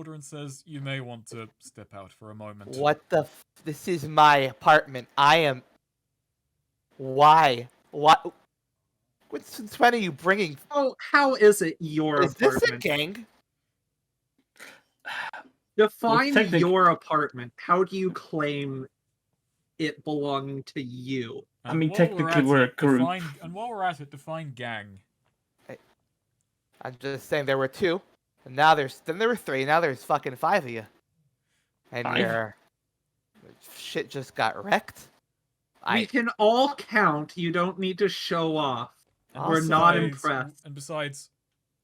Aldrin says, "You may want to step out for a moment." What the? This is my apartment. I am. Why? What? Since when are you bringing? Oh, how is it your Is this a apartment? gang? Define Well, your apartment. How do you claim it belonging to you? I mean, while technically we're a group. And while we're at it, define gang. I'm just saying there were 2, and now then there were 3. Now there's fucking 5 of you, and 5? your shit just got wrecked. We can all count. You don't need to show off. And We're not impressed. And besides,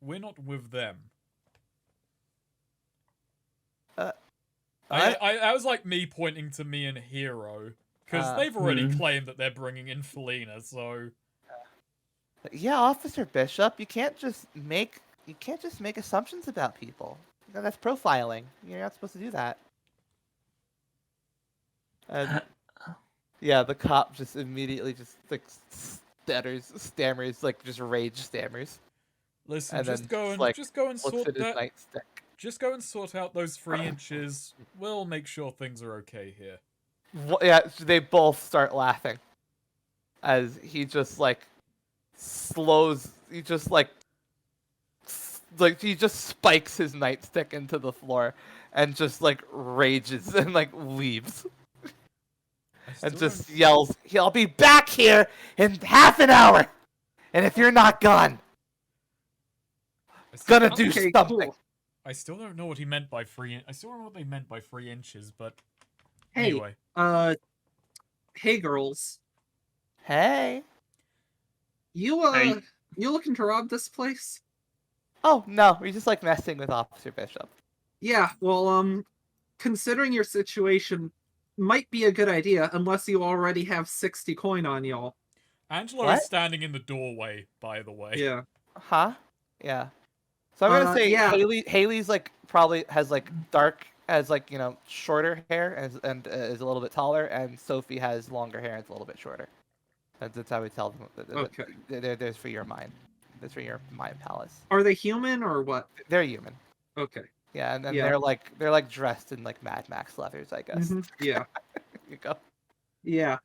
we're not with them. That was like me pointing to me and Hero, because they've already claimed that they're bringing in Felina. So yeah, Officer Bishop, you can't just make assumptions about people. That's profiling. You're not supposed to do that. And yeah, the cop just immediately just like stammers, like just rage stammers. Listen, And just then go and like, just go and looks sort at his that. nightstick. Just go and sort out those 3 inches. We'll make sure things are okay here. Yeah, they both start laughing as he just like slows. He just like he just spikes his nightstick into the floor and just like rages and like leaves and just yells, "He'll be back here in half an hour, and if you're not gone, gonna do something." Cool. I still don't know what he meant by 3. I still don't know what they meant by 3 inches, but Hey, anyway. Hey girls. Hey. You looking to rob this place? Oh no, we're just like messing with Officer Bishop. Yeah, well, considering your situation, might be a good idea unless you already have 60 coin on y'all. Angelo is standing in the doorway, by the way. Yeah. Huh? Yeah. So I'm gonna say yeah. Haley's like probably has like shorter hair and is a little bit taller, and Sophie has longer hair and is a little bit shorter. That's how we tell them. Okay. There's for your mind. That's for your mind palace. Are they human or what? They're human. Okay. Yeah, and then they're like dressed in like Mad Max leathers, I guess. Yeah. You go. Yeah.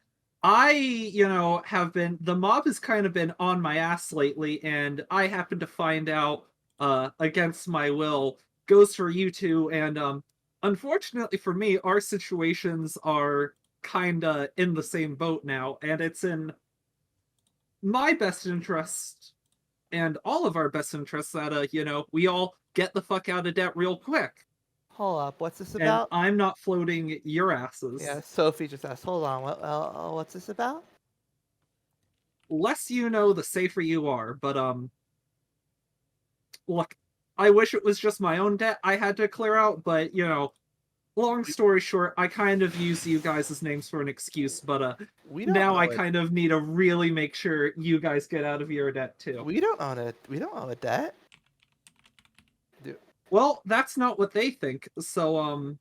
I, have been, the mob has kind of been on my ass lately, and I happen to find out, against my will, goes for you two, and, unfortunately for me, our situations are kinda in the same boat now, and it's in my best interest, and all of our best interests that, we all get the fuck out of debt real quick. Hold up, what's this And about? I'm not floating your asses. Yeah, Sophie just asked. Hold on, what's this about? Less you know, the safer you are. But look, I wish it was just my own debt I had to clear out. But long story short, I kind of use you guys' names for an excuse. But now I kind of need to really make sure you guys get out of your debt too. We don't owe a debt. Well, that's not what they think. So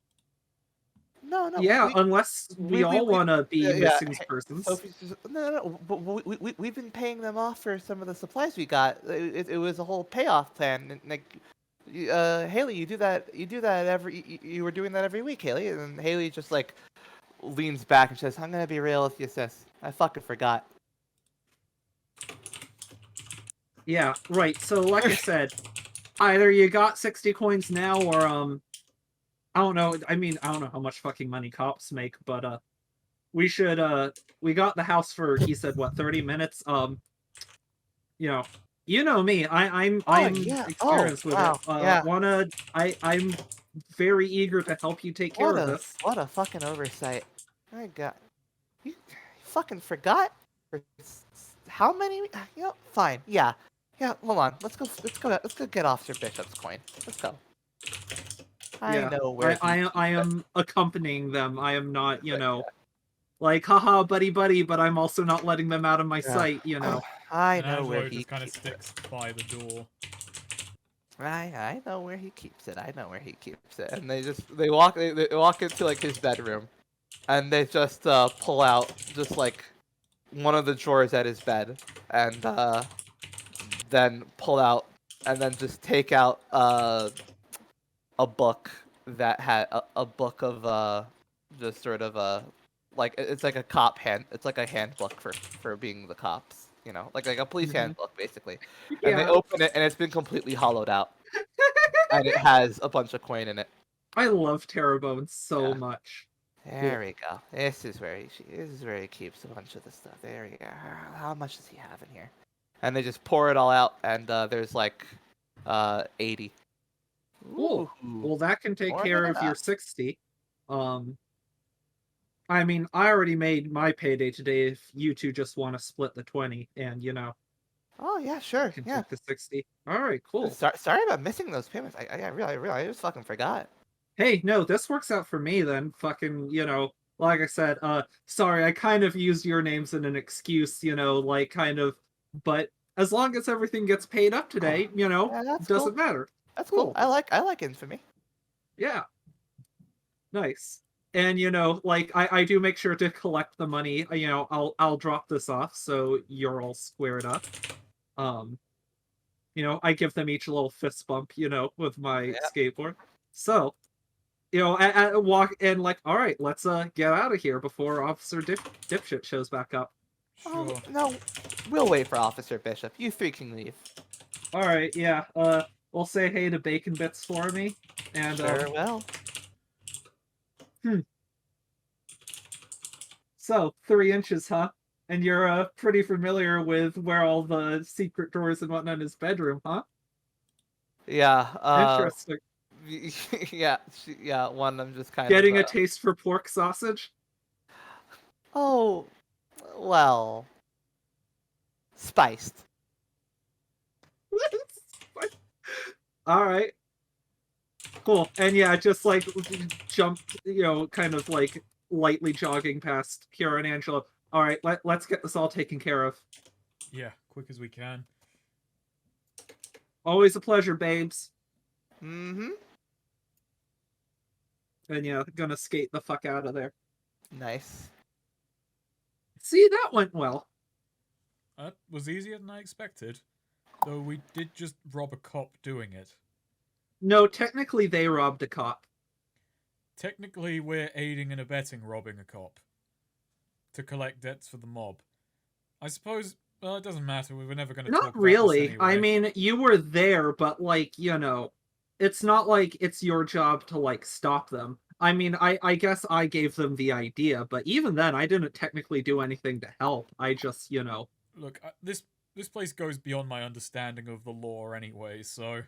No. Yeah, unless we all want to be missing persons. No. But we've been paying them off for some of the supplies we got. It was a whole payoff plan. Like, Haley, you do that you were doing that every week, Haley. And Haley just like leans back and says, "I'm gonna be real with you, sis. I fucking forgot." Yeah, right. So like I said, either you got 60 coins now, or I don't know. I mean, I don't know how much fucking money cops make, but we should we got the house for, he said, what, 30 minutes. You know me. I'm experienced with it. I'm very eager to help you take care of this. What a fucking oversight. My God, you fucking forgot. How many? Fine. Yeah. Hold on. Let's go get Officer Bishop's coin. Let's go. I know where I am accompanying them. I am not, like, haha, buddy, but I'm also not letting them out of my sight, I know where he just kind of sticks by the door. I know where he keeps it. And they walk into like his bedroom, and they just pull out just like one of the drawers at his bed, and then pull out and then just take out a a book that had a book of just sort of like it's like a cop hand. It's like a handbook for being the cops. You know, like a police Mhm. handbook basically. And they Yeah, open it and it's been completely hollowed out, and it has a bunch of coin in it. I love Terrebonne so Yeah. much. There we go. This is where he keeps a bunch of the stuff. There we go. How much does he have in here? And they just pour it all out, and there's like 80. Cool. Ooh, Well, that can take more care than of your enough. 60. Um, I mean, I already made my payday today if you two just want to split the 20 and, Oh yeah, sure. can Yeah. take the 60. All right, cool. Sorry about missing those payments. I just fucking forgot. Hey, no, this works out for me then. Fucking, like I said, sorry, I kind of used your names in an excuse, like kind of, but as long as everything gets paid up today, Yeah, that's doesn't cool. matter. That's cool. Cool. I like infamy. Yeah, nice. And like I do make sure to collect the money. I'll drop this off so you're all squared up. Um, I give them each a little fist bump, with my Yeah. skateboard. So, I walk and like, all right, let's get out of here before Officer Dipshit shows back up. Sure. No, we'll wait for Officer Bishop. You three can leave. All right, yeah. We'll say hey to Bacon Bits for me, and Sure will. so 3 inches, huh? And you're pretty familiar with where all the secret doors and whatnot in his bedroom, huh? Yeah. Interesting. Yeah. Yeah. One. I'm just kind Getting of. a taste for pork sausage. Oh, well, spiced. All right, cool. And yeah, just like jumped, kind of like lightly jogging past Kira and Angela. All right, let's get this all taken care of. Yeah, quick as we can. Always a pleasure, babes. Mm-hmm. And yeah, gonna skate the fuck out of there. Nice. See, that went well. That was easier than I expected. Though we did just rob a cop doing it. No, technically they robbed a cop. Technically, we're aiding and abetting robbing a cop. To collect debts for the mob. I suppose, well, it doesn't matter. We were never going to talk Not about really. this I anyway. mean, you were there, but like, it's not like it's your job to like stop them. I mean, I guess I gave them the idea, but even then, I didn't technically do anything to help. I just, Look, this place goes beyond my understanding of the law anyway, so...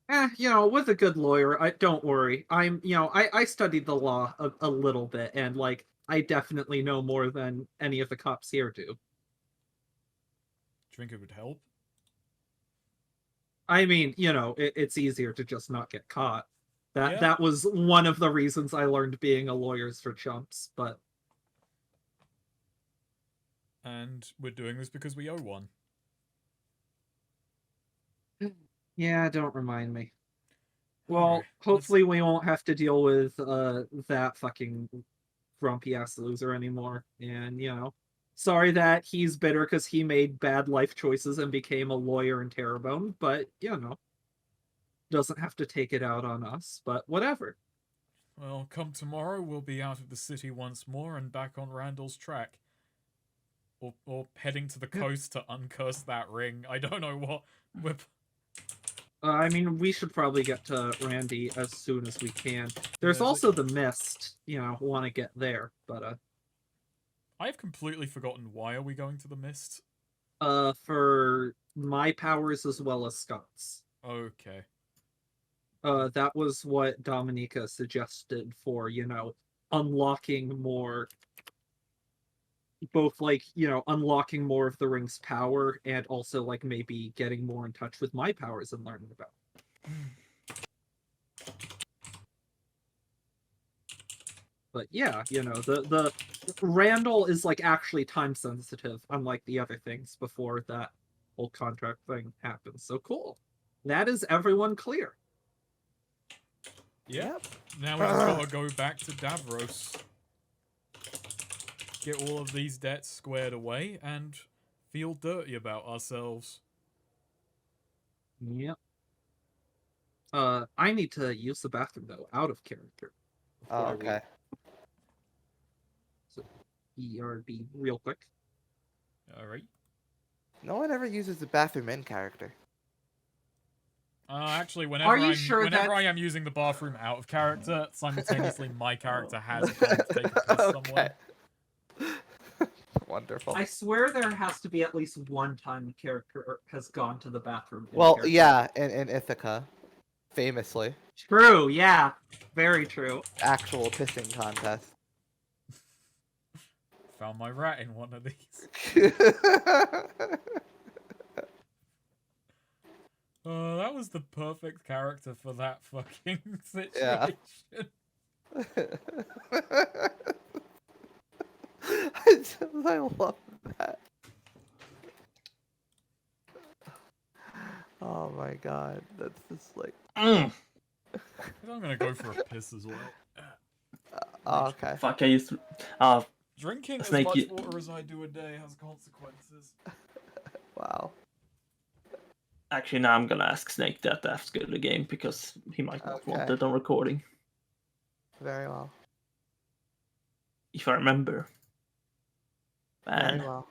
with a good lawyer, don't worry. I studied the law a little bit, and like, I definitely know more than any of the cops here do. Do you think it would help? I mean, it's easier to just not get caught. That Yeah. that was one of the reasons I learned being a lawyer's for chumps, but And we're doing this because we owe one. yeah, don't remind me. Well, Alright, hopefully we won't have to deal with that fucking grumpy ass loser anymore. And sorry that he's bitter because he made bad life choices and became a lawyer in Terrebonne, but doesn't have to take it out on us. But whatever. Well, come tomorrow, we'll be out of the city once more and back on Randall's track. Or heading to the coast to uncurse that ring. I don't know what we're... I mean, we should probably get to Randy as soon as we can. There's Yeah, also the mist, want to get there, but I've completely forgotten why are we going to the mist? for my powers as well as Scott's. Okay. That was what Dominica suggested for, unlocking more, both like, unlocking more of the ring's power and also like maybe getting more in touch with my powers and learning about. But yeah, the Randall is like actually time sensitive, unlike the other things before that whole contract thing happens. So cool. That is everyone clear. Yep. Now we just gotta go back to Davros. Get all of these debts squared away and feel dirty about ourselves. Yep. I need to use the bathroom though, out of character. Oh, before we- okay. So, ERB real quick. All right. No one ever uses the bathroom in character. Actually, Are you sure whenever that's- I am using the bathroom out of character, simultaneously my character has gone to take a piss somewhere. Wonderful. I swear there has to be at least one time a character has gone to the bathroom. in Well, character. yeah, in Ithaca, famously, True, yeah. Very true. actual pissing contest. Found my rat in one of these. Oh, that was the perfect character for that fucking situation. I love that. Oh my god, that's just like. I'm gonna go for a piss as well. Oh, okay. Fuck, I used to. Drinking as Snake, much you- water as I do a day has consequences. Wow. Actually, now I'm gonna ask Snake that after the game because he might not want Okay. that on recording. Very well. If I remember. Very Man, well.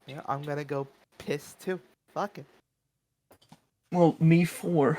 Yeah, I'm gonna go piss too. Fuck it. well, me 4.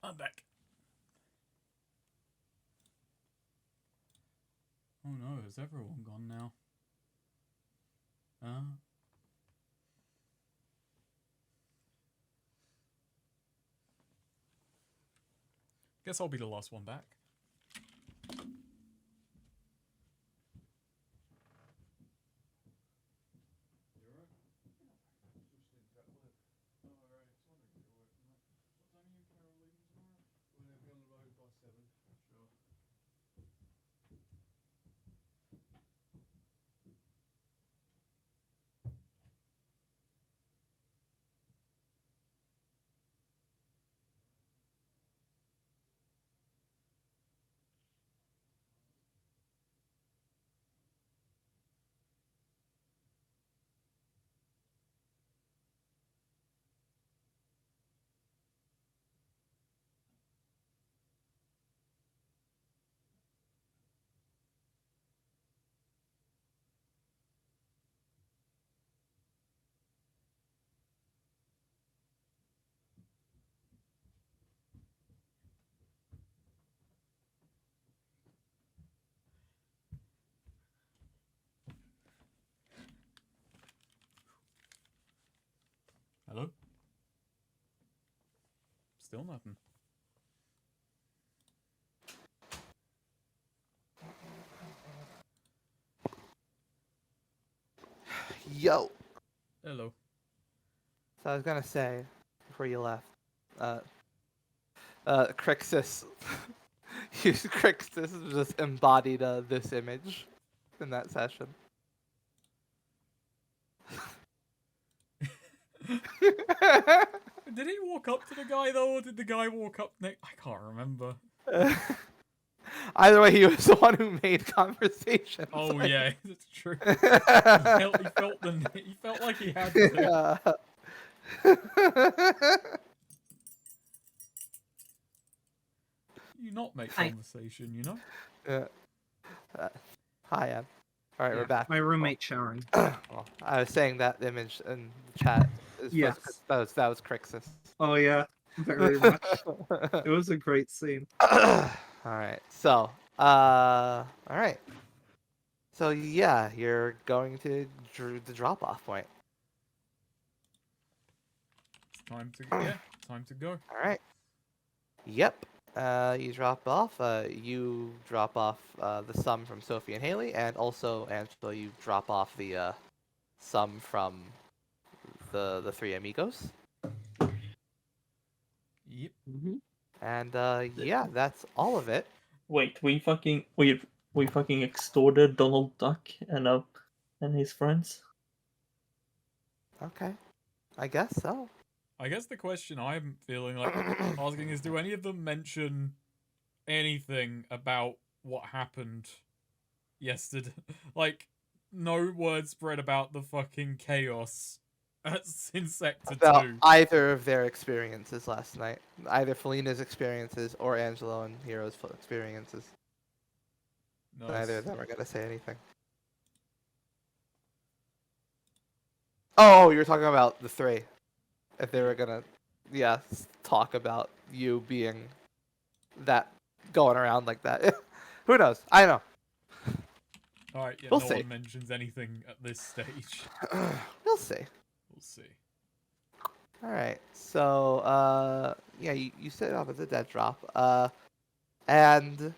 I'm back. Oh no, is everyone gone now? Guess I'll be the last one back. Hello? Still nothing. Yo. Hello. So I was gonna say before you left, Crixus, Crixus just embodied this image in that session. Did he walk up to the guy though, or did the guy walk up next? I can't remember. Either way, he was the one who made conversation. Oh yeah, that's true. He felt like he had to. You not make Hi. conversation, you know? Hi, Em. All right, we're back. My roommate showering. Well, I was saying that image in the chat. Yes. That was Crixus. Oh yeah, very much. It was a great scene. All right. So, all right. So yeah, you're going to the drop-off point. It's time to go. All right. Yep. You drop off. You drop off the sum from Sophie and Haley, and also Angela, you drop off the sum from the three amigos. Yep. Mm-hmm. And yeah, that's all of it. Wait, we fucking extorted Donald Duck and his friends. Okay. I guess so. I guess the question I'm feeling like asking is, do any of them mention anything about what happened yesterday? Like, no word spread about the fucking chaos in Sector About 2. either of their experiences last night. Either Felina's experiences or Angelo and Hero's experiences. No, Neither of them are going to say anything. Oh, you were talking about the three. If they were going to, yeah, talk about you being that, going around like that. Who knows? I don't Alright, yeah, We'll no see. one mentions anything at this stage. know. We'll see. We'll see. Alright, so, yeah, you set it off at the dead drop. And,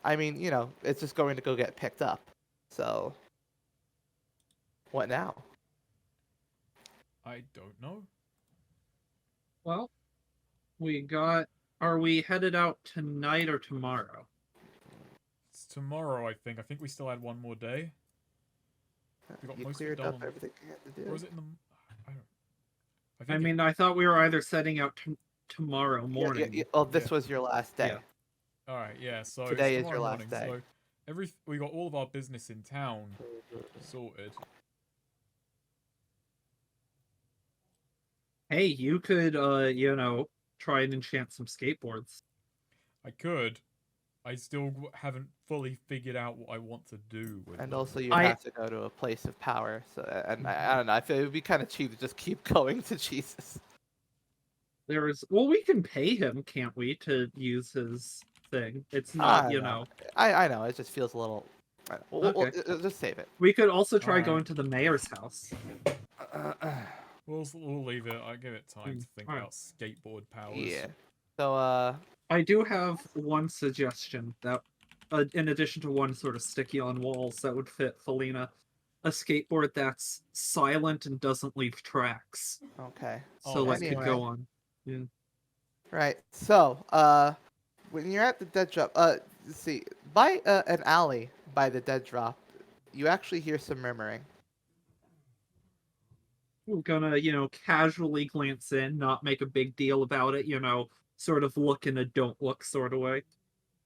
I mean, you know, it's just going to go get picked up. So, what now? I don't know. Well, are we headed out tonight or tomorrow? It's tomorrow, I think. I think we still had one more day. We got You most of cleared it done up on the- everything you had to do. Or was it in the... I don't... I think mean, I thought we were either setting out tomorrow Yeah, morning. well, this Yeah. was your last day. Yeah. Alright, yeah, so Today it's is your tomorrow last morning, day. So we got all of our business in town sorted. Hey, you could, you know, try and enchant some skateboards. I could. I still haven't fully figured out what I want to do with And them. also, you I- have to go to a place of power. So, and I don't know. I feel it would be kind of cheap to just keep going to Jesus. Well, we can pay him, can't we, to use his thing? It's I not, don't you know. know. I know. It just feels a little. We'll Okay. just save it. We could also try Alright. going to the mayor's house. We'll leave it. I give it time to think Alright. about skateboard powers. Yeah. So, I do have one suggestion that, in addition to one sort of sticky on walls that would fit Felina, a skateboard that's silent and doesn't leave tracks. okay. So Oh, like anyway. could go on. Yeah. Right. So, when you're at the dead drop, let's see, by an alley by the dead drop, you actually hear some murmuring. We're gonna, you know, casually glance in, not make a big deal about it, you know, sort of look in a don't look sort of way.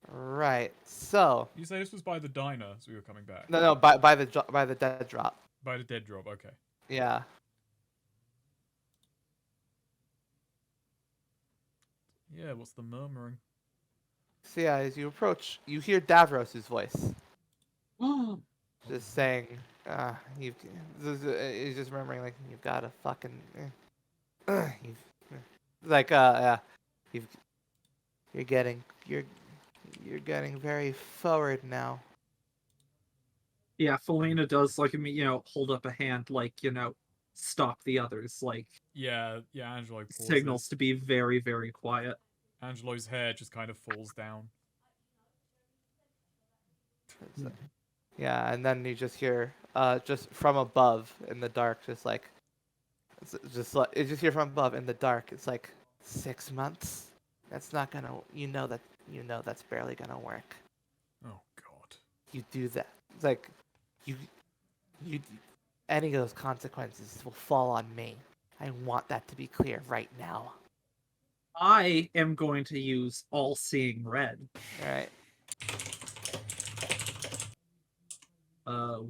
Right. So, You say this was by the diner, so we were coming back. no, by the dead drop. By the dead drop, okay. Yeah. Yeah, what's the murmuring? So yeah, as you approach, you hear Davros's voice, Oh, just saying, he's just remembering like you've got a fucking, you've, like you're getting very forward now. yeah, Felina does like, you know, hold up a hand, like, you know, stop the others, like Yeah, Angelo pauses. signals to be very, very quiet. Angelo's hair just kind of falls down. It's, yeah, and then you just hear, just from above in the dark, just you just hear from above in the dark. It's like 6 months. That's not gonna. You know that's barely gonna work. Oh god. You do that. It's like, you, any of those consequences will fall on me. I want that to be clear right now. I am going to use all-seeing red. All right.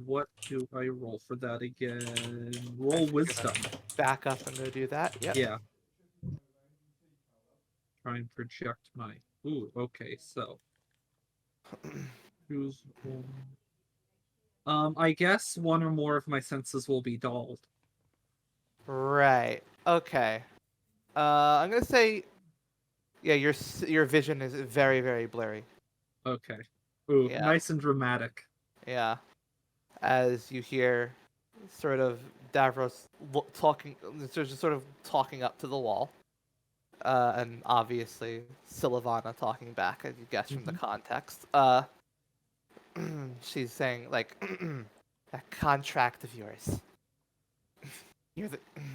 What do I roll for that again? I Roll think you're wisdom. gonna back up and go do that. Yep. Yeah. Try and project my. Ooh, okay, so. Choose one. I guess one or more of my senses will be dulled. Right. Okay. I'm gonna say, yeah, your vision is very, very blurry. Okay. Ooh, Yeah. nice and dramatic. Yeah. As you hear, sort of Davros talking, just sort of talking up to the wall, and obviously Sylvana talking back, as you guess from the context. She's saying like, that contract of yours.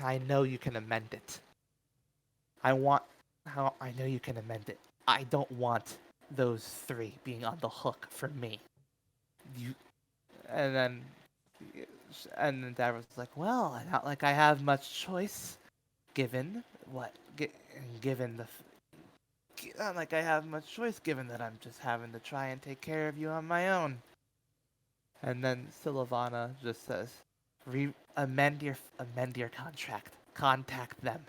I know you can amend it. I know you can amend it. I don't want those three being on the hook for me. You, and then, Davros was like, well, not like I have much choice, given what, given not like I have much choice, given that I'm just having to try and take care of you on my own. And then Sylvana just says, amend your contract. Contact them.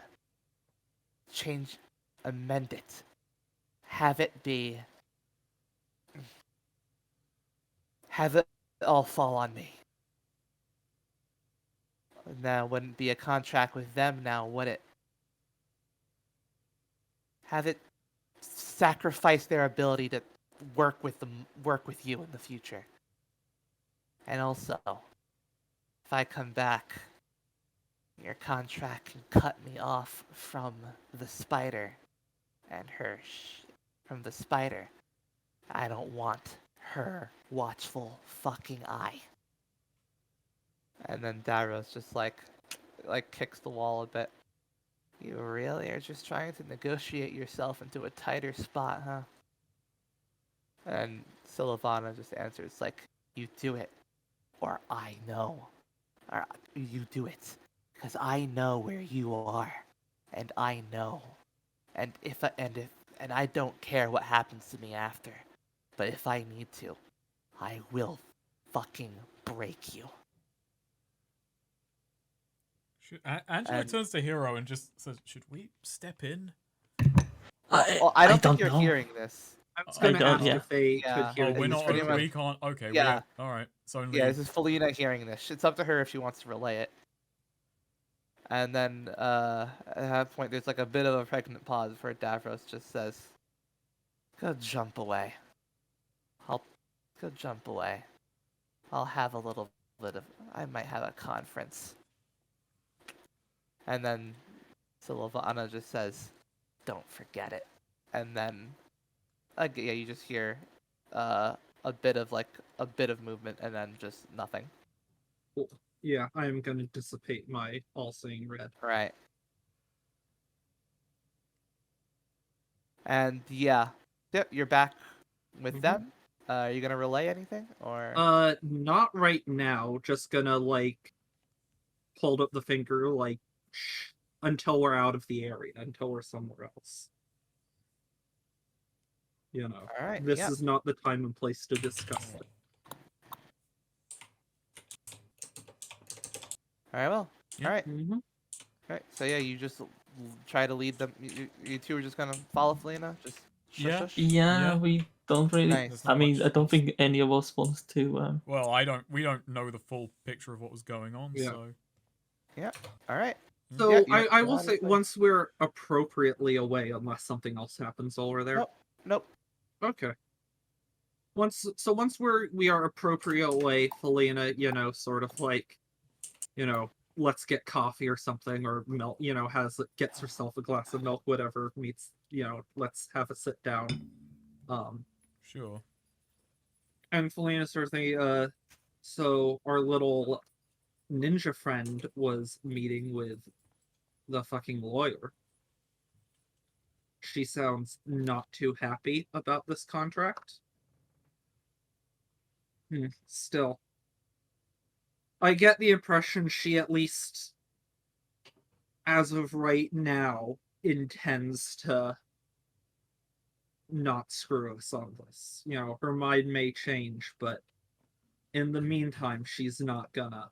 Amend it. Have it all fall on me. Now, wouldn't be a contract with them now, would it? Have it sacrifice their ability to work with you in the future. And also, if I come back, your contract can cut me off from the spider and from the spider. I don't want her watchful fucking eye. And then Davros just like kicks the wall a bit. You really are just trying to negotiate yourself into a tighter spot, huh? And Sylvana just answers like, you do it, or I know. Or you do it, because I know where you are, and I know. And and I don't care what happens to me after, but if I need to, I will fucking break you. Angela turns to Hero and just says, "Should we step in?" I don't think you're know. hearing this. I was I gonna don't- ask yeah. if they Yeah. could hear Oh, these. we're not. pretty much- We can't. Okay. Yeah. All right. It's only. Yeah, this is Felina hearing this. It's up to her if she wants to relay it. And then at that point, there's like a bit of a pregnant pause before Davros just says, "Go jump away. I'll go jump away. I'll have a little bit of. I might have a conference." And then Sylvana just says, "Don't forget it." And then, yeah, you just hear a bit of movement, and then just nothing. Yeah, I am gonna dissipate my all-seeing red. Right. And yeah, yep, you're back with them. Are you gonna relay anything, or? Not right now. Just gonna like hold up the finger, like shh, until we're out of the area, until we're somewhere else. You know, All right. this yeah. is not the time and place to discuss it. All right. Well. Yeah. All right. Mm-hmm. All right. So yeah, you just try to lead them. You two are just gonna follow Felina. Just shush, Yeah. shush? Yeah, we don't really. Nice. I mean, Much I don't else. think any of us wants to. Well, we don't know the full picture of what was going on. Yeah. So. All right. So Yeah, you're I will say honestly- once we're appropriately away, unless something else happens while we're there. Nope. Okay. Once we are appropriate away, Felina, sort of like, let's get coffee or something, or milk, gets herself a glass of milk, whatever meets, let's have a sit down. Sure. And Felina starts thinking, so our little ninja friend was meeting with the fucking lawyer. She sounds not too happy about this contract. Still, I get the impression she, at least as of right now, intends to not screw us on this. You know, her mind may change, but in the meantime, she's not gonna,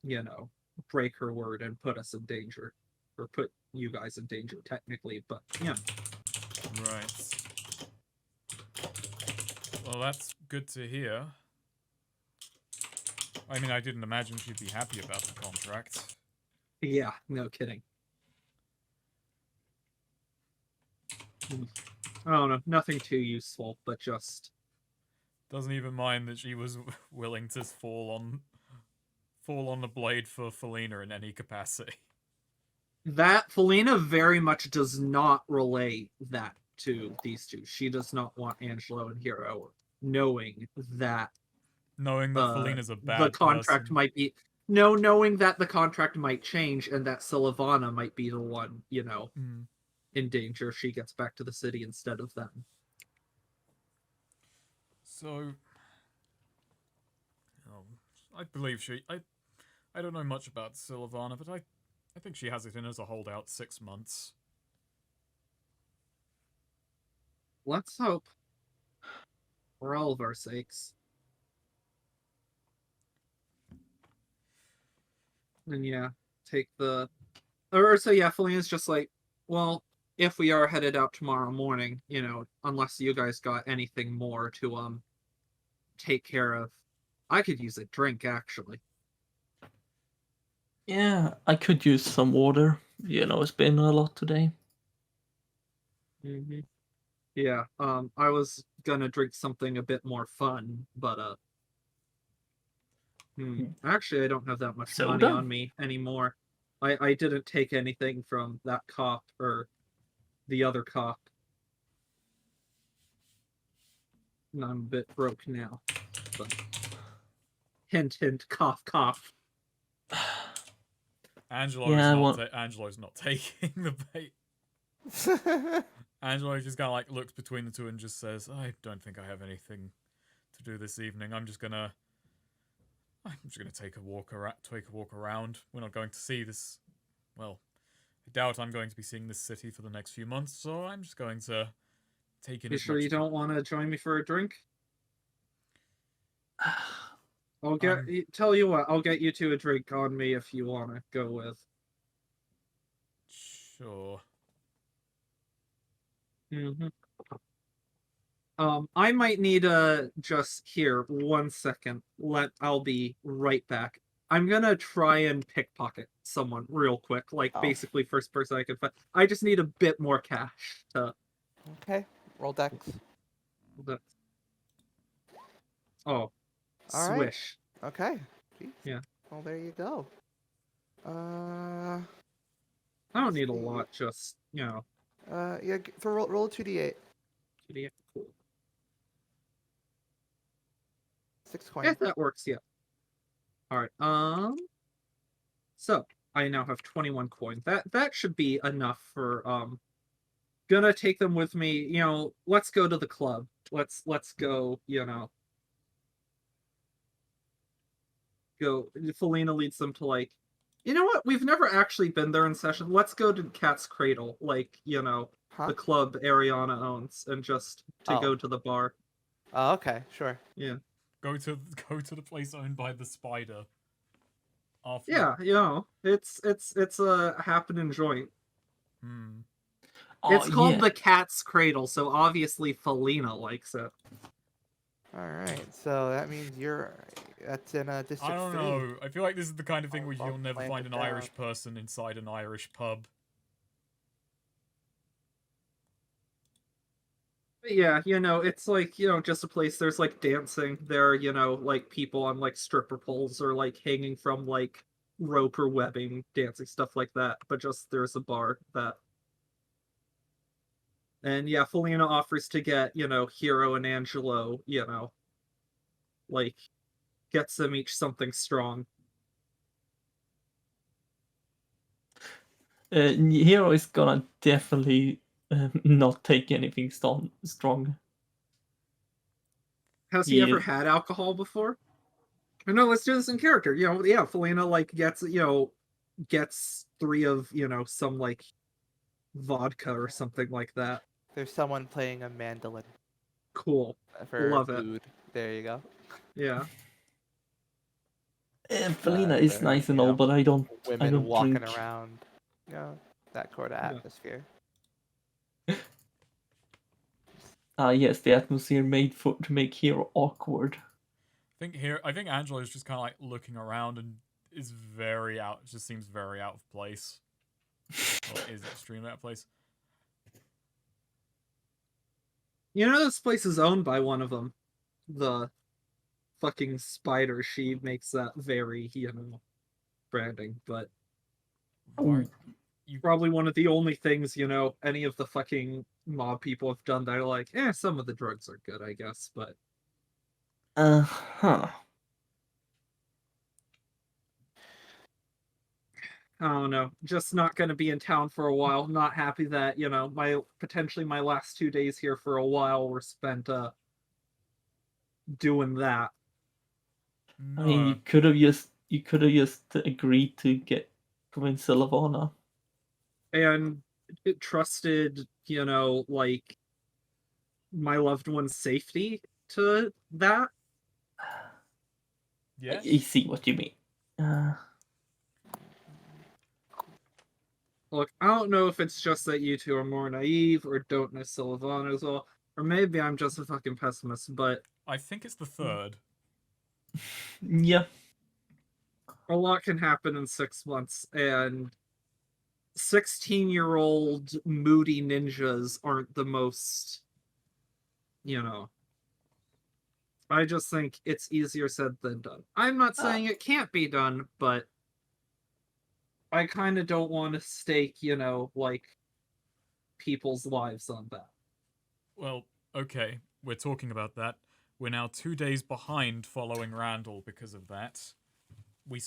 you know, break her word and put us in danger. Or put you guys in danger, technically, but, yeah. Right. Well, that's good to hear. I mean, I didn't imagine she'd be happy about the contract. Yeah, no kidding. I don't know, nothing too useful, but just... Doesn't even mind that she was willing to fall on the blade for Felina in any capacity. That, Felina very much does not relay that to these two. She does not want Angelo and Hero knowing that Knowing that Felina's a bad the contract person. might be... No, knowing that the contract might change and that Silvana might be the one, you know, in danger if she gets back to the city instead of them. So, I believe I don't know much about Silvana, but I think she has it in as a holdout 6 months. Let's hope. For all of our sakes. And yeah, take the... Or so yeah, Felina's just like, well, if we are headed out tomorrow morning, you know, unless you guys got anything more to take care of, I could use a drink actually. Yeah, I could use some water. You know, it's been a lot today. Yeah, I was gonna drink something a bit more fun, but actually I don't have that much money Soda? on me anymore. I didn't take anything from that cop or the other cop. And I'm a bit broke now. But hint hint cough cough. Angelo's not taking the bait. Angelo just kind of like looks between the two and just says, "I don't think I have anything to do this evening. I'm just gonna take a walk around. We're not going to see this. Well, I doubt I'm going to be seeing this city for the next few months, so I'm just going to take in." You sure you don't want to join me for a drink? Tell you what, I'll get you two a drink on me if you want to go with. Sure. I might need just here 1 second. I'll be right back. I'm gonna try and pickpocket someone real quick, like basically first person I can find. I just need a bit more cash to. Okay, roll dex. Oh, all swish. Right. Okay. Jeez. Yeah. Well, there you go. I don't need a lot. Just yeah. So roll a 2d8. 2d8. Cool. 6 coins. Yeah, that works. Yeah. All right. So I now have 21 coins. That should be enough for Gonna take them with me. You know, let's go to the club. Let's go. You know. Go. Felina leads them to like. You know what? We've never actually been there in session. Let's go to Cat's Cradle, like, you know, the club Ariana owns, and just to go to the bar. Oh, okay, sure. Yeah. Go to the place owned by the spider. Yeah, you know, it's a happening joint. It's called the Cat's Cradle, so obviously Felina likes it. All right, so that means that's in a district. I don't 3. know. I feel like this is the kind of thing where you'll never find an Irish person inside an Irish pub. But yeah, you know, it's like, you know, just a place. There's like dancing. There are, you know, like people on like stripper poles or like hanging from like rope or webbing, dancing, stuff like that. But just there's a bar that. And yeah, Felina offers to get, you know, Hero and Angelo, you know, like, gets them each something strong. Hero is gonna definitely not take anything strong. Has he ever had alcohol before? No, let's do this in character. You know, yeah, Felina like gets 3 of, you know, some like vodka or something like that. There's someone playing a mandolin Cool. for Love it. food. There you go. Yeah. Felina is There, nice and you all, know, but I don't Women walking drink. around. You know, that sort of Yeah. atmosphere. Yes, the atmosphere made to make hero awkward. I think Angela is just kind of like looking around and is very out. Just seems very out of place. Or is extremely out of place. You know, this place is owned by one of them. The fucking spider. She makes that very, branding, but Why you probably one of the only things, any of the fucking mob people have done that are like, some of the drugs are good, I guess, but Huh. I don't know. Just not going to be in town for a while. Not happy that, my last 2 days here for a while were spent doing that. I mean, no. you could have just agreed to get Prince Silvana. And it trusted, like my loved one's safety to that. Yes. I see what you mean. Look, I don't know if it's just that you two are more naive or don't know Sylvana as well, or maybe I'm just a fucking pessimist, but I think it's the third. Yeah. a lot can happen in 6 months, and 16-year-old moody ninjas aren't the most, I just think it's easier said than done. I'm not saying it can't be done, but I kind of don't want to stake, like people's lives on that. Well, okay, we're talking about that. We're now 2 days behind following Randall because of that. We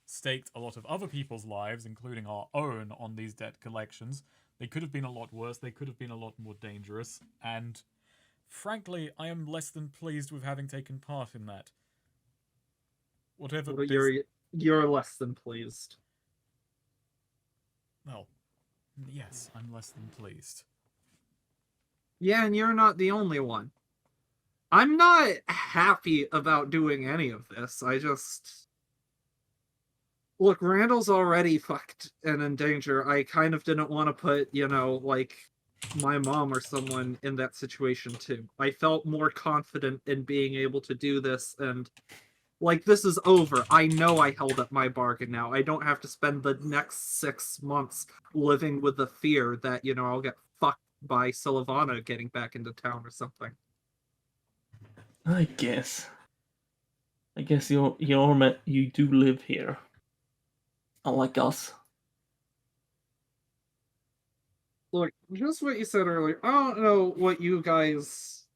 staked a lot of other people's lives, including our own, on these debt collections. They could have been a lot worse. They could have been a lot more dangerous. And frankly, I am less than pleased with having taken part in that. Whatever. Well, you're less than pleased. Well, yes, I'm less than pleased. Yeah, and you're not the only one. I'm not happy about doing any of this. I just... Look, Randall's already fucked and in danger. I kind of didn't want to put, like, my mom or someone in that situation, too. I felt more confident in being able to do this, and, like, this is over. I know I held up my bargain now. I don't have to spend the next 6 months living with the fear that, I'll get fucked by Sylvana getting back into town or something. I guess you do live here. Unlike us. Look, just what you said earlier, I don't know what you guys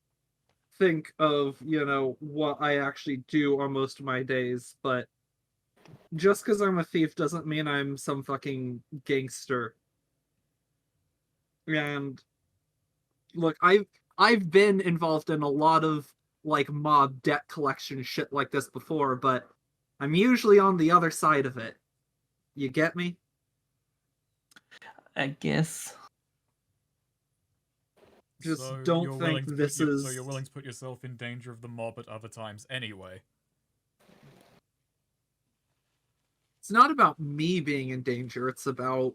think of, what I actually do on most of my days, but just because I'm a thief doesn't mean I'm some fucking gangster. And look, I've been involved in a lot of like mob debt collection shit like this before, but I'm usually on the other side of it. You get me? I guess. Just So don't you're think this is... So you're willing to put yourself in danger of the mob at other times anyway. It's not about me being in danger, it's about,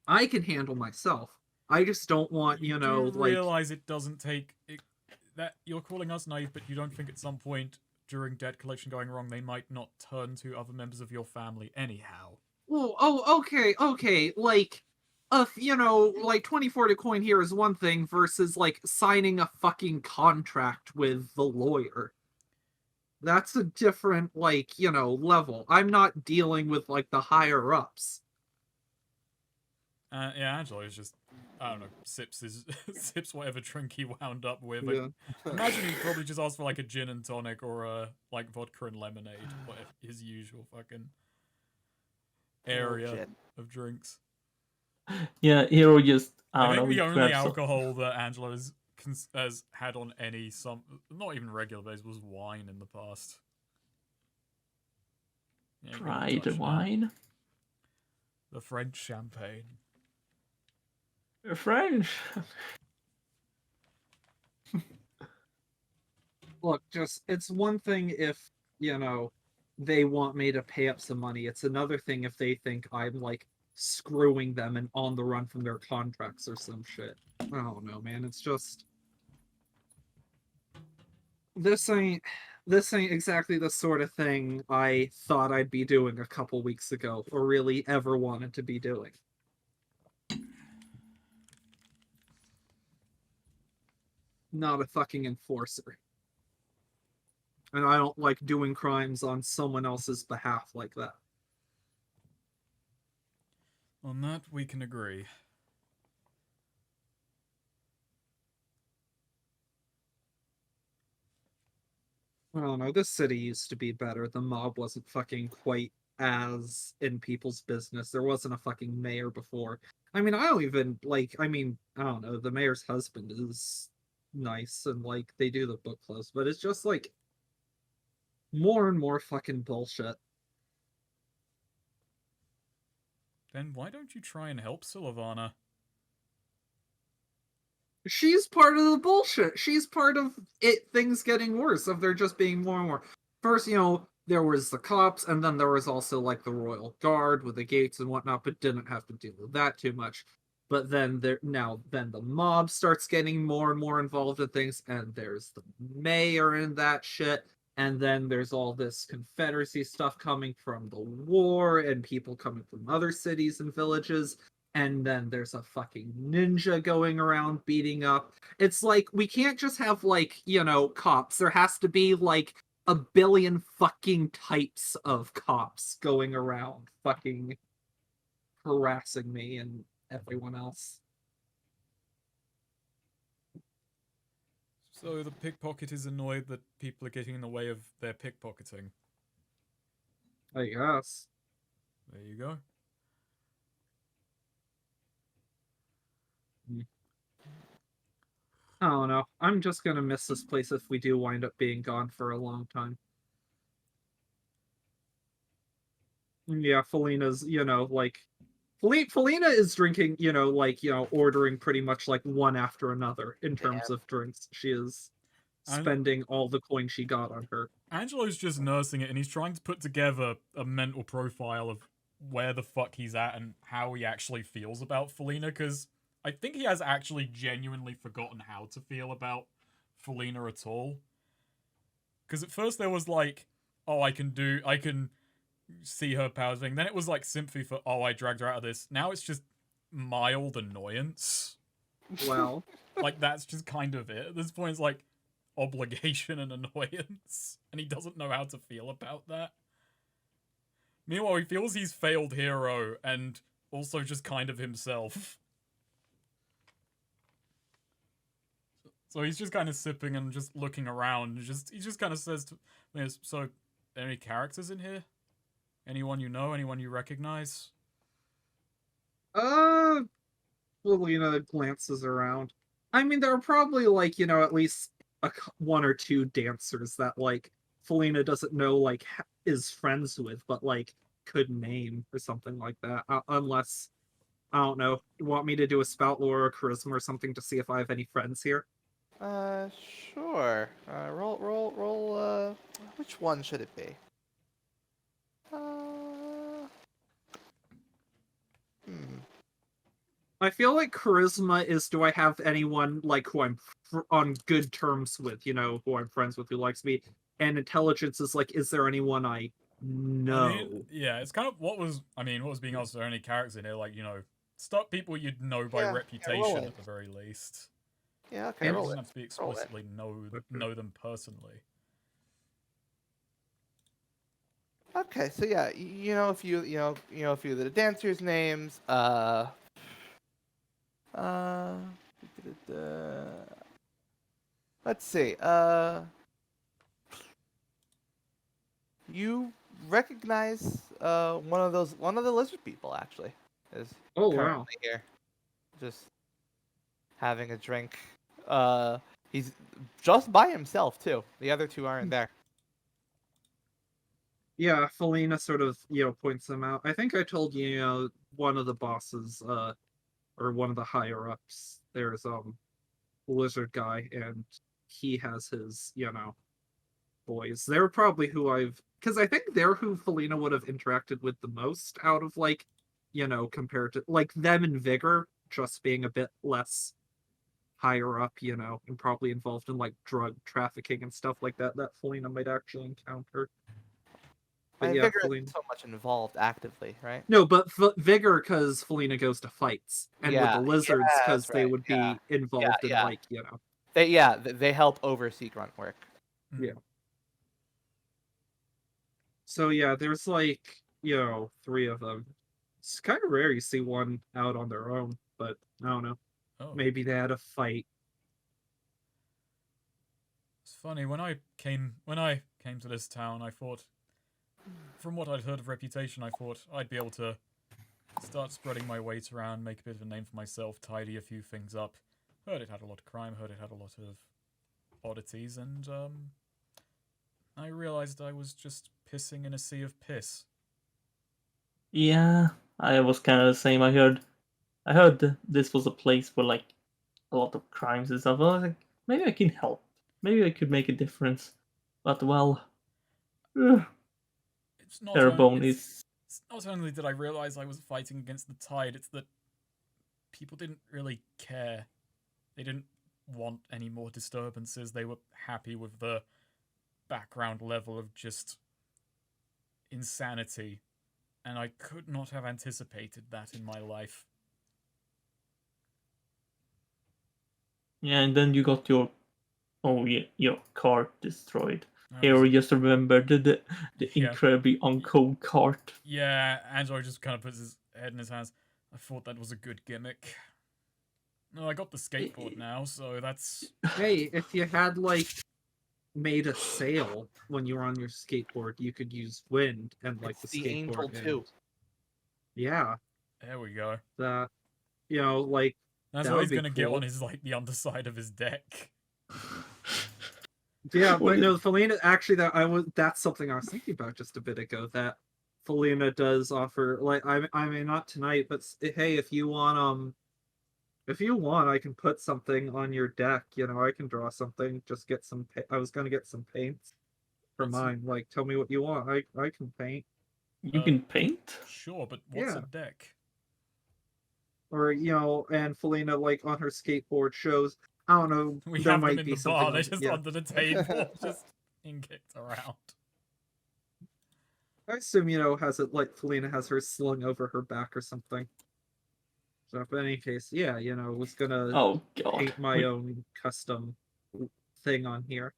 I can handle myself. I just don't want, You do realize it doesn't take that you're calling us naive, but you don't think at some point during debt collection going wrong they might not turn to other members of your family anyhow. Okay. Like, like 24 to coin here is one thing versus like signing a fucking contract with the lawyer. That's a different, like, level. I'm not dealing with like the higher ups. Yeah, Angelo is just, I don't know, sips whatever drink he wound up with. Yeah. I imagine he probably just asked for like a gin and tonic or a like vodka and lemonade, whatever his usual fucking area of drinks. Yeah, Hero just I think don't know. the he only grabs alcohol that Angelo has had on any not even regular basis was wine in the past. Yeah, Dried wine. The French champagne. We're friends. Look, just it's one thing if, they want me to pay up some money. It's another thing if they think I'm like screwing them and on the run from their contracts or some shit. I don't know, man. It's just this ain't this ain't exactly the sort of thing I thought I'd be doing a couple weeks ago or really ever wanted to be doing. Not a fucking enforcer. And I don't like doing crimes on someone else's behalf like that. On that, we can agree. I don't know. This city used to be better. The mob wasn't fucking quite as in people's business. There wasn't a fucking mayor before. I mean, I don't even like. I mean, I don't know. The mayor's husband is nice and like they do the book clubs, but it's just like more and more fucking bullshit. Then why don't you try and help Sylvana? She's part of the bullshit. She's part of it. Things getting worse. Of there just being more and more. First, there was the cops, and then there was also like the royal guard with the gates and whatnot, but didn't have to deal with that too much. But then then the mob starts getting more and more involved in things, and there's the mayor in that shit, and then there's all this Confederacy stuff coming from the war and people coming from other cities and villages. And then there's a fucking ninja going around beating up. It's like, we can't just have, like, cops. There has to be, like, a billion fucking types of cops going around fucking harassing me and everyone else. So the pickpocket is annoyed that people are getting in the way of their pickpocketing. I guess. There you go. I don't know. I'm just gonna miss this place if we do wind up being gone for a long time. Yeah, Felina's, Felina is drinking, ordering pretty much like one after another in terms of drinks. She is spending all the coin she got on her. Angelo's just nursing it, and he's trying to put together a mental profile of where the fuck he's at and how he actually feels about Felina, because I think he has actually genuinely forgotten how to feel about Felina at all. Because at first there was like, oh, I can see her powers thing. Then it was like sympathy for, oh, I dragged her out of this. Now it's just mild annoyance. Well, like that's just kind of it. At this point, it's like obligation and annoyance, and he doesn't know how to feel about that. Meanwhile, he feels he's failed hero and also just kind of himself. So he's just kind of sipping and just looking around. He just kind of says to me, so, any characters in here? Anyone you know? Anyone you recognize? Lilina glances around. I mean, there are probably, like, at least one or two dancers that, like, Felina doesn't know, like, is friends with, but, like, could name or something like that. Unless, I don't know, you want me to do a spout lore or charisma or something to see if I have any friends here? Sure. Roll, which one should it be? I feel like charisma is, do I have anyone, like, who I'm on good terms with, who I'm friends with, who likes me? And intelligence is, like, is there anyone I know? I mean, yeah, it's kind of what was being asked, are there any characters in here, like, stop people you'd know by reputation at the very least. Yeah, okay. It doesn't have to be explicitly know them personally. Okay, so yeah, you know a few of the dancers' names. Let's see. You recognize one of the lizard people actually is currently here, just having a drink. He's just by himself too. The other two aren't there. Yeah, Felina sort of, points them out. I think I told you, one of the bosses, or one of the higher ups. There's lizard guy, and he has his, boys. They're probably who because I think they're who Felina would have interacted with the most out of compared to like them and Vigor just being a bit less higher up, and probably involved in like drug trafficking and stuff like that Felina might actually encounter. But And yeah, Vigor Felina. isn't so much involved actively, right? No, but Vigor because Felina goes to fights, and with the lizards because that's they right, would be involved in yeah. like They help oversee grunt work. Yeah. So yeah, there's like 3 of them. It's kind of rare you see one out on their own, but I don't know. Oh. Maybe they had a fight. It's funny, when I came to this town, I thought, from what I'd heard of Reputation, I thought I'd be able to start spreading my weight around, make a bit of a name for myself, tidy a few things up. Heard it had a lot of crime, heard it had a lot of oddities, and I realized I was just pissing in a sea of piss. Yeah, I was kind of the same. I heard this was a place where like a lot of crimes and stuff. I was like, maybe I can help. Maybe I could make a difference. But well, It's not Terrebonne it's not only did I realize I was fighting against the tide, it's that people didn't really care. They didn't want any more disturbances. They were happy with the background level of just insanity. And I could not have anticipated that in my life. Yeah, and then you got your cart destroyed. I Here, was- just remember the Yeah. incredibly uncool cart. Yeah, Angelo just kind of puts his head in his hands. I thought that was a good gimmick. No, I got the skateboard now, so that's... Hey, if you had like made a sail when you were on your skateboard, you could use wind and like It's the the Angel skateboard. too. Yeah, There we go. that like That's That what would he's be gonna get cool. on his, like, the underside of his deck. yeah, What but is- no, Felina actually that's something I was thinking about just a bit ago, that Felina does offer like I mean not tonight, but hey, if you want I can put something on your deck, I can draw something, just get some I was gonna get some paints for What's- mine. Like tell me what you want. I can paint. You can paint. Sure, but what's Yeah. a deck? Or and Felina like on her skateboard shows, I don't know, We there have might them in be the something bar, on they're the- just yeah. under the table, just being kicked around. I assume, has it like Felina has her slung over her back or something. So if in any case, yeah, was gonna Oh god. paint my own custom thing on here.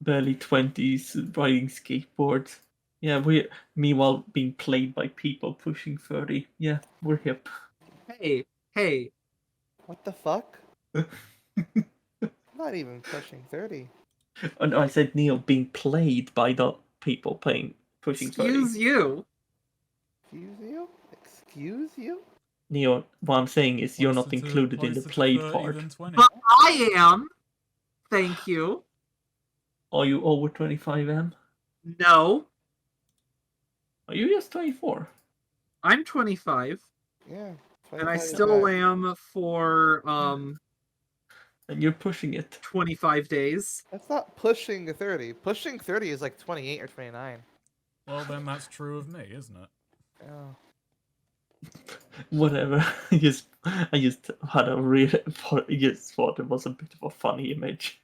Barely 20s riding skateboards. Yeah, we're meanwhile being played by people pushing 30. Yeah, we're hip. Hey, What the fuck? Not even pushing 30. Oh no, I said Neo being played by the people pushing 30. excuse you. Excuse you? Excuse you? Neo, what I'm saying is you're not included in the played part. Than 20. But I am. Thank you. Are you over 25M? No, Are you just 24? I'm 25, Yeah. and I 25 still back. am for And you're pushing it. 25 days. That's not pushing 30. Pushing 30 is like 28 or 29. Well, then that's true of me, isn't it? Yeah. Whatever. I just had a real. I just thought it was a bit of a funny image.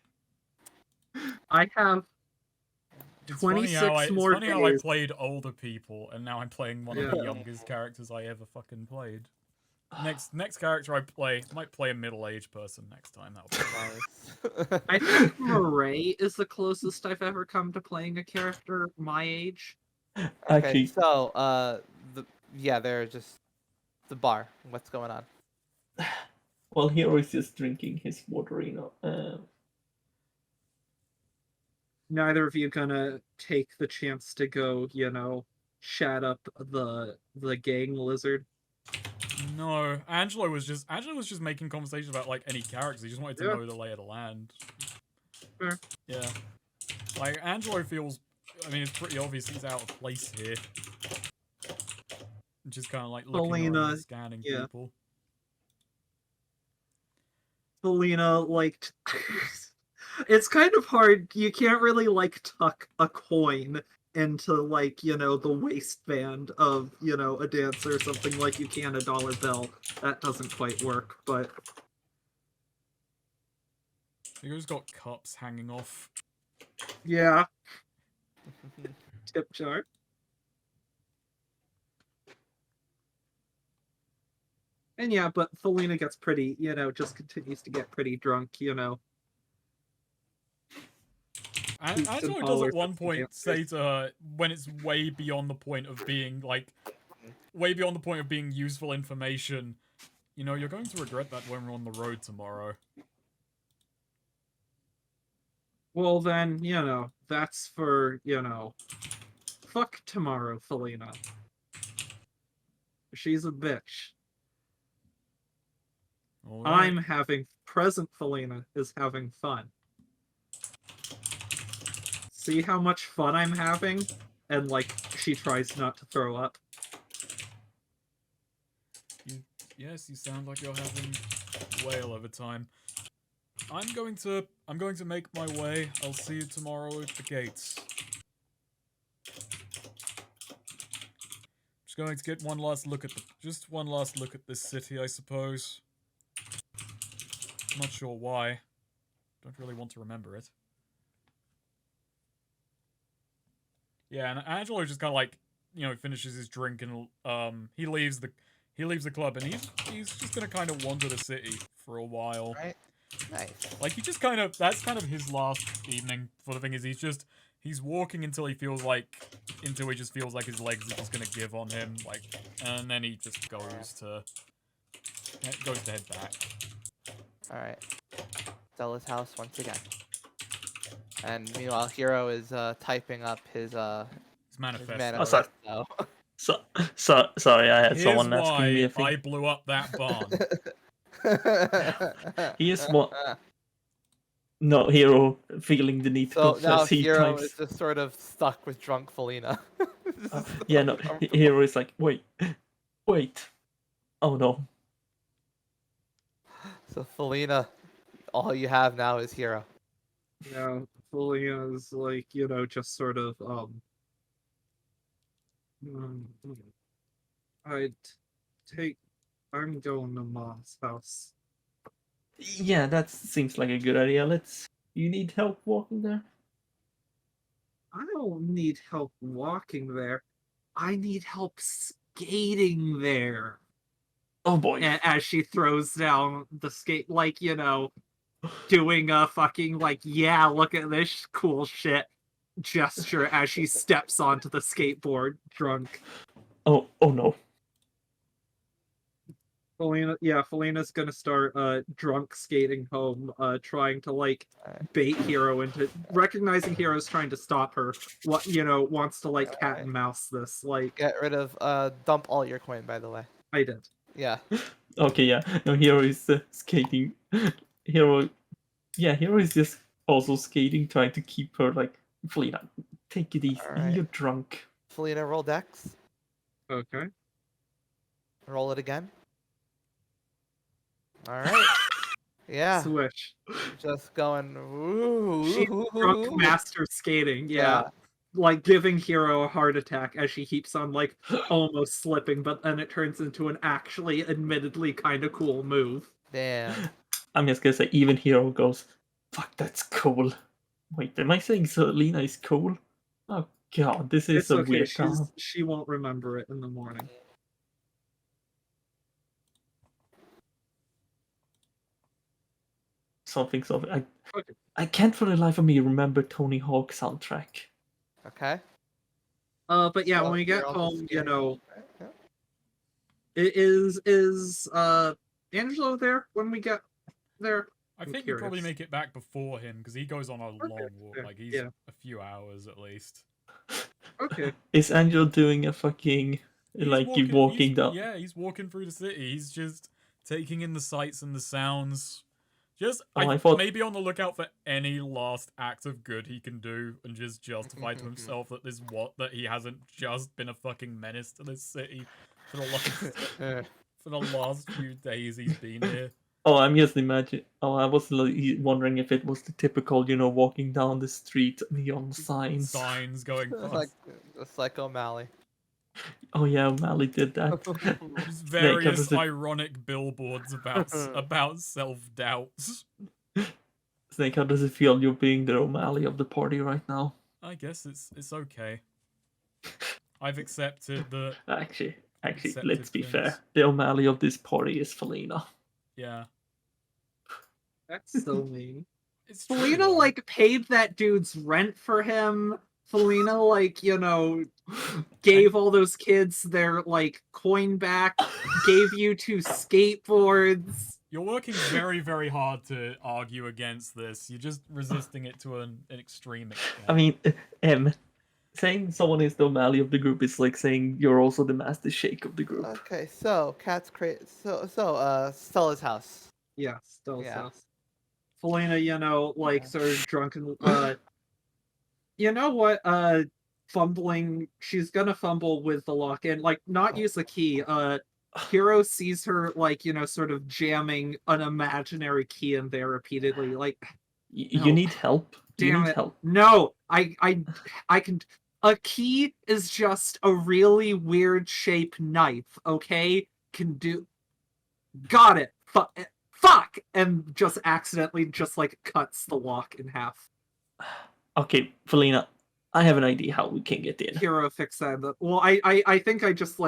I have It's funny 26 more It's funny how I days. played older people, and now I'm playing one of the Yeah. youngest characters I ever fucking played. Next character I might play a middle-aged person next time. That'll be Nice. I think Murray is the closest I've ever come to playing a character my age. Okay, Actually, so they're just the bar. What's going on? well, Hero is just drinking his water, Neither of you gonna take the chance to go, chat up the gang lizard. No, Angelo was just making conversation about like any characters. He just wanted to Yeah. know the lay of the land. Fair. Yeah, like Angelo feels. I mean, it's pretty obvious he's out of place here. Just kind of like looking around, Felina, scanning yeah. people. Felina, like, it's kind of hard. You can't really, like, tuck a coin into, like, the waistband of, a dancer or something like you can a dollar bill. That doesn't quite work, but... You just got cups hanging off. Yeah. Tip jar. And yeah, but Felina gets pretty, just continues to get pretty drunk, And Hoots and Angelo does hollers at one at the point dancers. say to her, when it's way beyond the point of being, way beyond the point of being useful information, you're going to regret that when we're on the road tomorrow. Well then, that's for, fuck tomorrow, Felina. She's a bitch. All right. Present Felina is having fun. See how much fun I'm having? And, like, she tries not to throw up. Yes, you sound like you're having whale over time. I'm going to make my way. I'll see you tomorrow at the gates. Just going to get one last look at this city, I suppose. Not sure why. Don't really want to remember it. Yeah, and Angelo just kind of like, finishes his drink and he leaves the club and he's just gonna kind of wander the city for a while. Right. Nice. Like he just that's kind of his last evening. For the thing is, he's walking until he just feels like his legs are just gonna give on him. Like, and then he just goes to head back. All right. Stella's house once again. And meanwhile, Hero is typing up his manifesto. Oh, sorry. manifesto. Sorry, I had Here's someone asking me a why I thing. blew up that barn. Here's what. No, Hero feeling the need to So now confess. He Hero types. is just sort of stuck with drunk Felina. Yeah, no. Hero is like, wait. Oh no. So Felina, all you have now is Hero. Yeah, Felina's like, just sort of, I'm going to Mom's house. Yeah, that seems like a good idea. You need help walking there? I don't need help walking there. I need help skating there. Oh boy. And as she throws down the skate, like, doing a fucking, like, yeah, look at this cool shit gesture as she steps onto the skateboard, drunk. Oh no. Felina's gonna start drunk skating home, trying to like bait Hero into recognizing Hero's trying to stop her. Wants to like cat and mouse this. Like, Get rid of dump all your coin, by the way. I did. Yeah. Okay, yeah. No, Hero is skating. Hero is just also skating, trying to keep her like, Felina, take it easy. Alright. You're drunk. Felina, roll Dex. Okay. Roll it again. All right. Yeah. Swish. Just going. Ooh. She's drunk master skating. Yeah. Like giving Hero a heart attack as she keeps on like almost slipping, but then it turns into an actually admittedly kind of cool move. Damn. I'm just gonna say, even Hero goes, fuck, that's cool. Wait, am I saying Selena is cool? Oh god, this is It's a okay. weird time. She won't remember it in the morning. Something. Okay. I can't for the life of me remember Tony Hawk soundtrack. Okay. But yeah, when we get home, is Angelo there when we get there? I I'm think you probably curious. make it back before him because he goes on a long walk. Yeah, Like he's yeah. a few hours at least. Okay. Is Angel doing a fucking He's walking down? Yeah, he's walking through the city. He's just taking in the sights and the sounds. Just I thought maybe on the lookout for any last act of good he can do and just justify to himself that he hasn't just been a fucking menace to this city. for the last few days he's been here. Oh, I'm just imagining. Oh, I was wondering if it was the typical, walking down the street, neon signs. Signs going past. It's like O'Malley. Oh yeah, O'Malley did that. Just Snake, how various does it- ironic billboards about self-doubts. Snake, how does it feel you being the O'Malley of the party right now? I guess it's okay. I've accepted that. Actually, Accepted let's be things. fair. The O'Malley of this party is Felina. Yeah, That's so mean. it's true. Felina though. like paid that dude's rent for him. Felina like, gave all those kids their like coin back, gave you 2 skateboards. You're working very, very hard to argue against this. You're just resisting it to an extreme extent. I mean, saying someone is the O'Malley of the group is like saying you're also the Master Shake of the group. Okay, so Cat's Stella's house. Yeah, still Yeah. sus. Felina, sort of drunken. You know what? Fumbling. She's gonna fumble with the lock and not use the key. Hero sees her sort of jamming an imaginary key in there repeatedly. You No. need help. You Damn need it! help. No, I can. A key is just a really weird shaped knife. Okay, can do. Got it. Fuck! And just accidentally cuts the lock in half. Okay, Felina, I have an idea how we can get in. Hero fix that. Well, I think I just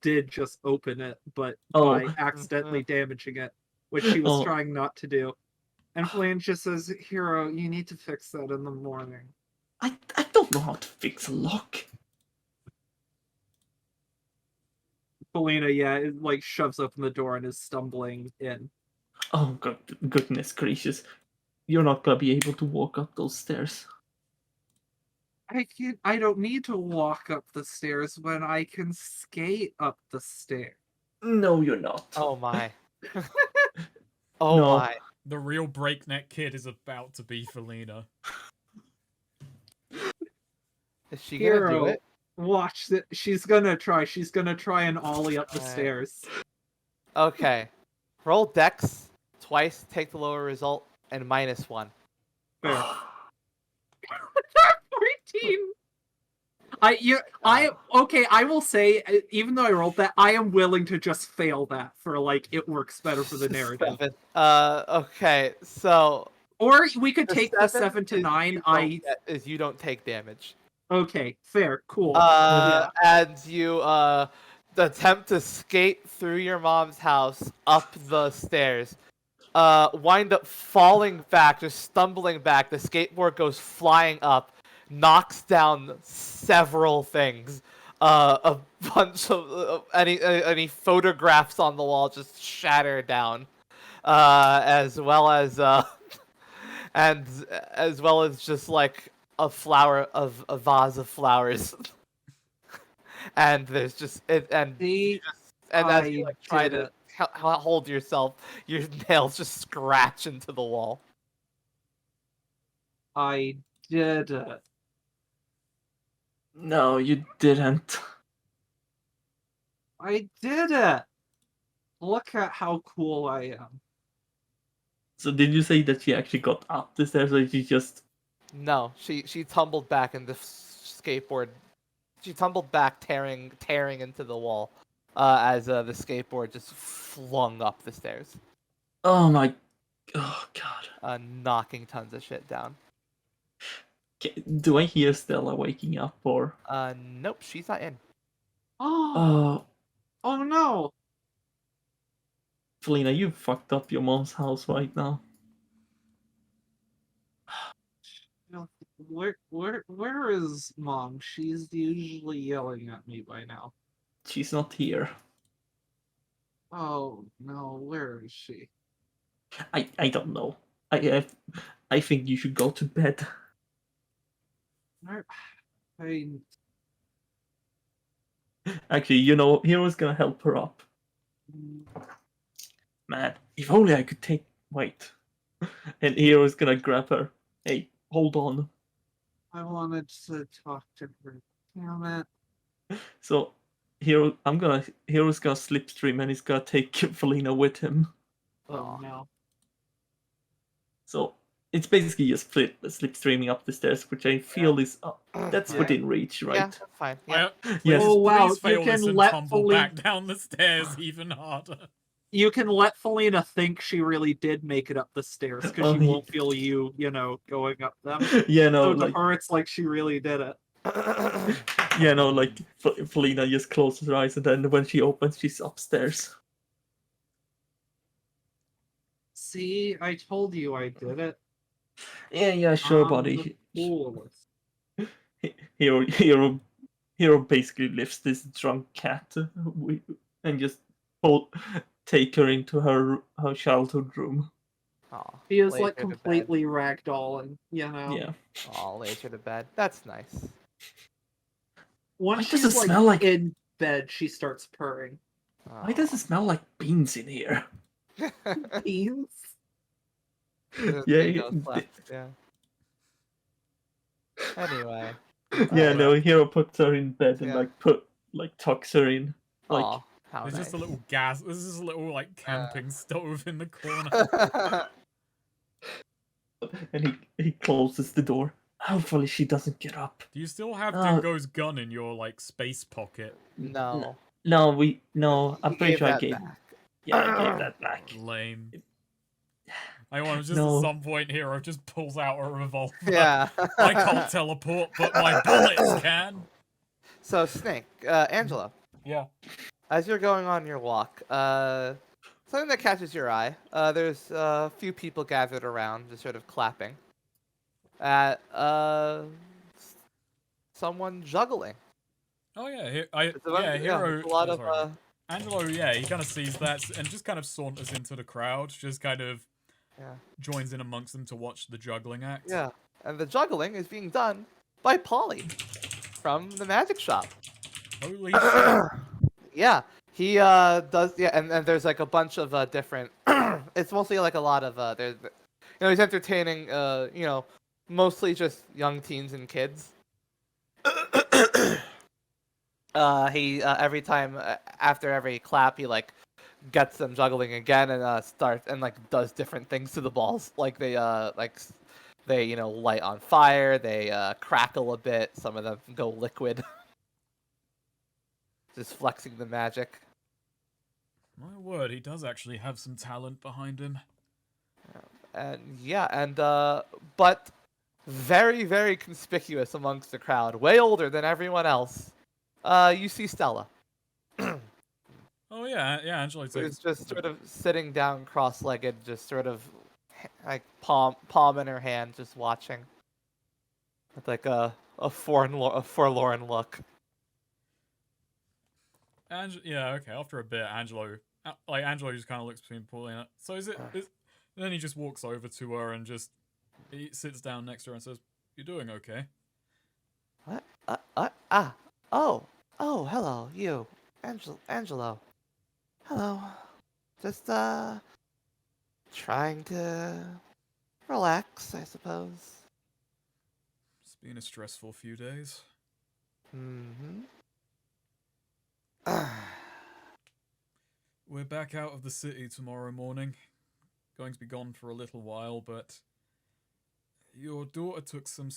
did just open it, but Oh. by accidentally damaging it, which she was Oh. trying not to do. And Flynn just says, Hero, you need to fix that in the morning. I don't know how to fix a lock. Felina, yeah, it, shoves open the door and is stumbling in. Oh goodness gracious. You're not gonna be able to walk up those stairs. I don't need to walk up the stairs when I can skate up the stairs. No, you're not. Oh my. Oh No. my. The real breakneck kid is about to be Felina. Is she gonna do Hero, it? watch that. She's gonna try. She's gonna try and ollie up the Alright. stairs. Okay. Roll Dex twice, take the lower result, and -1. Fair. 14. I will say, even though I rolled that, I am willing to just fail that for it works better for the narrative. 7. Okay, so Or we could the take the 7 to is 9. you don't take damage. Okay, fair, cool. And you attempt to skate through your mom's house up the stairs. Wind up falling back, just stumbling back. The skateboard goes flying up, knocks down several things. A bunch of any photographs on the wall just shatter down, as well as just a vase of flowers. And there's just See, as you I try did to hold yourself, your nails just scratch into the wall. I did it. No, you didn't. I did it. Look at how cool I am. So did you say that she actually got up the stairs, or she just? No, she tumbled back and the skateboard. She tumbled back, tearing into the wall, as the skateboard just flung up the stairs, Oh my! Oh god! knocking tons of shit down. Do I hear Stella waking up, or? Nope, she's not in. Oh, Oh, oh no. Felina, you fucked up your mom's house right now. Where is Mom? She's usually yelling at me by now. She's not here. Oh no, where is she? I don't know. I think you should go to bed. I Actually, Hero's gonna help her up. Man, if only I could take. Wait. And Hero's gonna grab her. Hey, hold on. wanted to talk to her. Damn it. So, Hero's gonna slipstream and he's gonna take Felina with him. Oh Aw. no. So it's basically just slipstreaming up the stairs, which I feel is that's Yeah. within reach, Yeah, right? that's fine. Yeah. Yes. Oh, wow, Please fail you can this and let tumble Feline- back down the stairs even harder. You can let Felina think she really did make it up the stairs because Oh, she won't feel you, going up them. Yeah, no, So to like her, it's like she really did it. yeah, no, like Felina just closes her eyes, and then when she opens, she's upstairs. See, I told you I did it. Yeah, sure, I'm buddy. the coolest. Hero basically lifts this drunk cat and just take her into her childhood room. Aw, He is lays like her to bed. completely ragdolling, Yeah. Aw, lays her to bed. That's nice. Once Why does she's it smell like- in bed, she starts purring. Why does it smell like beans in here? Beans? There's Yeah, Dingo's left, yeah. Anyway. Yeah, no, Hero puts her in bed and Yeah. tucks her in. Like Aw, how There's nice. just a little gas. There's just a little like camping stove in the corner. and he closes the door. Hopefully she doesn't get up. Do you still have Oh. Dingo's gun in your like space pocket? No. No, I'm He pretty sure I that gave. back. Yeah, I gave that back. Lame. I want to just No. at some point Hero just pulls out a revolver. Yeah. I can't teleport, but my bullets can. So, Snake, Angelo, Yeah. as you're going on your walk, something that catches your eye, there's a few people gathered around, just sort of clapping at someone juggling. Oh yeah. There's a lot of sorry. Angelo, yeah, he kind of sees that and just kind of saunters into the crowd, just kind of joins in amongst them to watch the juggling act. Yeah, and the juggling is being done by Polly from the magic shop. Holy shit. Yeah, he does. Yeah, and there's like a bunch of different. It's mostly like a lot of there's, he's entertaining. Mostly just young teens and kids. He every time after every clap, he like gets them juggling again and starts and like does different things to the balls. Like they light on fire, they crackle a bit, some of them go liquid. Just flexing the magic. My word, he does actually have some talent behind him. And but very, very conspicuous amongst the crowd, way older than everyone else. You see Stella. Oh yeah, Angelo takes. Who's just sort of sitting down cross-legged, just sort of like palm in her hand, just watching. With like a forlorn look. Okay. After a bit, Angelo just kind of looks between Paulie and so is it? And then he just walks over to her and he sits down next to her and says, "You doing okay?" What? Oh, hello, you, Angelo. Hello. Just trying to relax, I suppose. It's been a stressful few days. Mm-hmm. We're back out of the city tomorrow morning. Going to be gone for a little while, but your daughter took some